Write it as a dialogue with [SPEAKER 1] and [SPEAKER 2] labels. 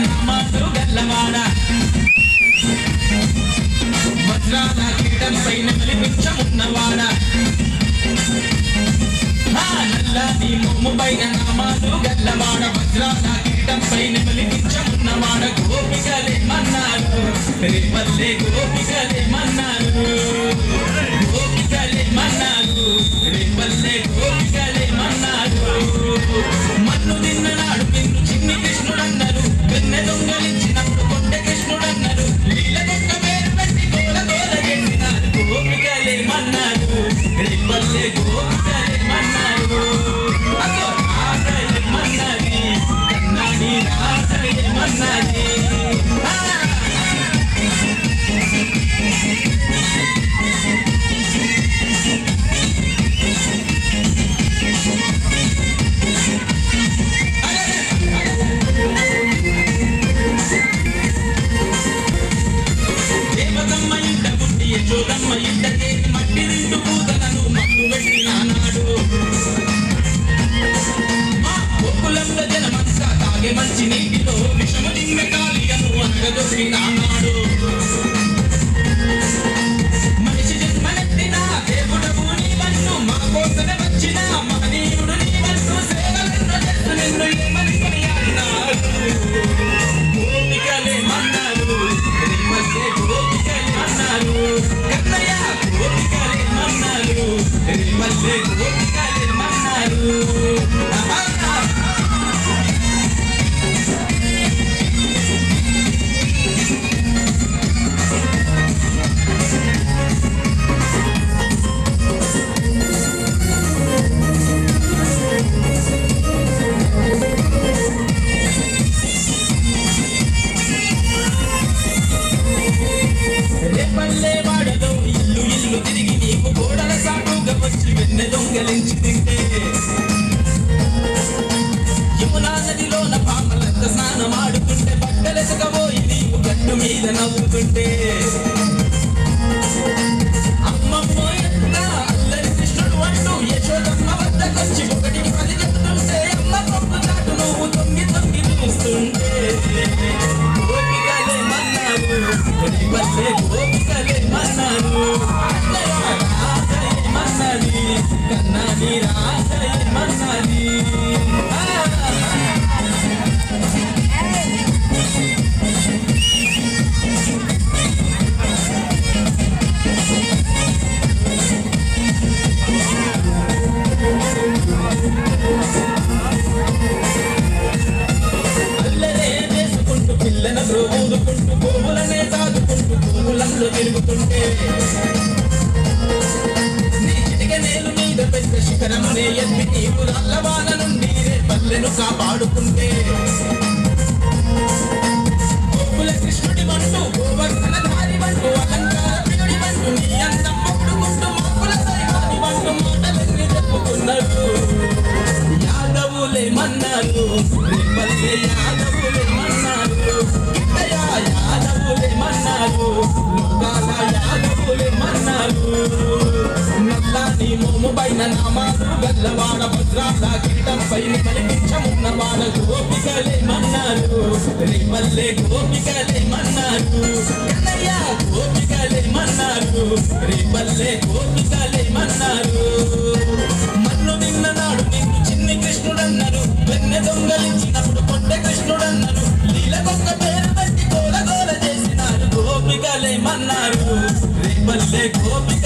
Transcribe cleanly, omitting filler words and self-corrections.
[SPEAKER 1] నామాలు గల్లవాడ వజ్రాల కిరీటం పైన వెలిపించమున్నవాడ నల్లని మొమ్ము పైన నామాలు గల్లవాడ వజ్రాల కిరీటం పైన వెలిపించమున్నవాడ గోపికలే మన్నారు రేపల్లె గోపికలే మన్నారు గోపికలే మన్నారు రేపల్లె గోపికలే మన్నారు మన్ను తిన్ననాడు నిన్ను చిన్ని కృష్ణుడన్నారు వెన్నె దొంగలించినప్పుడు కొండ కృష్ణుడన్నారు లీలకొక్క పేరు పెట్టి గోల గోల చేసినారు గోపికలే మన్నారు రేపల్లె గోపికలే మన్నారు అదో రాధయే మన్నది కన్నాడి రాధయే మన్నది యశోదమ్మ ఇంటకే మట్టి నిండు పూతలను మన్ను పెట్టినాడు మా గోకులంలో జనమంతా తాగే మంచి నీటిలో విషము దిమ్మె కాలియను అనగదొరికినాడు మనిషి జన్మనెత్తిన దేవుడవు నీవన్ను మా కోసమే వచ్చిన మహనీయుడు నీవన్ను సేవలెన్నో చేస్తూ నిన్ను ఏమని కొనియాడినాడు గోపికలే మన్నారు రేపల్లె గోపికలే మన్నారు కన్నయ్య గోపికలే మన్నారు రేపల్లె గోపికలే మన్నారు రేపల్లె వాడలో ఇల్లు ఇల్లు తిరిగి నీకు గోడల సాటుగా వచ్చి వెన్నె దొంగలించి తింటే యమునా నదిలోన పాపలంత స్నానమాడుతుంటే బట్టలెసకపోయి నీకు గట్టు మీద నవ్వుతుంటే అమ్మమ్మో ఎంత అల్లరి కృష్ణుడు అంటూ యశోదమ్మ వద్దకొచ్చి ఒకటికి 10 చెప్తుంటే అమ్మ పొప్పు చాటు నువ్వు తొంగి తొంగి చూస్తుంటే గోపికలే మన్నారు రేపల్లె గోపికలే మన్నారు రాధయే మన్నది కన్నాడి రాధయే మన్నది అల్లరే చేసుకుంటూ పిల్లన ఊదుకుంటూ పువ్వులనే తాదుకుంటూ పువ్వులంలో తిరుగుతుంటే నీ చిటిక నేలు మీద పెద్ద శిఖరమునే ఎత్తి నీకు నల్లవాన నుండి రేపల్లెను కాపాడుకుంటే గోకుల కృష్ణుడి వంటూ గోవర్ధన ధారి వంటూ అలంకార ప్రియుడి వంటూ నీ అందం పొడుకుంటూ మొక్కుల సరివాని వంటూ మాటలన్నీ చెప్పుకున్నారు యాదవులే మన్నారు రేపల్లె యాదవులే మన్నారు గిట్టయ్య యాదవులే మన్నారు లోకాల యాదవులే మన్నారు నల్లని మోము పైన నామాలు గల్లవాడ భద్రాల కిరీటం పైన కనిపించమున్నవాడ గోపికలే మన్నారు రేపల్లె గోపికలే మన్నారు కన్నయ్య గోపికలే మన్నారు రేపల్లె గోపికలే మన్నారు మన్ను నిన్ననాడు నిన్ను చిన్ని కృష్ణుడన్నారు వెన్నె దొంగలించినప్పుడు కొండ కృష్ణుడన్నారు లీలకొక్క పేరు పెట్టి గోల గోల చేసినారు గోపికలే మన్నారు రేపల్లె గోపిక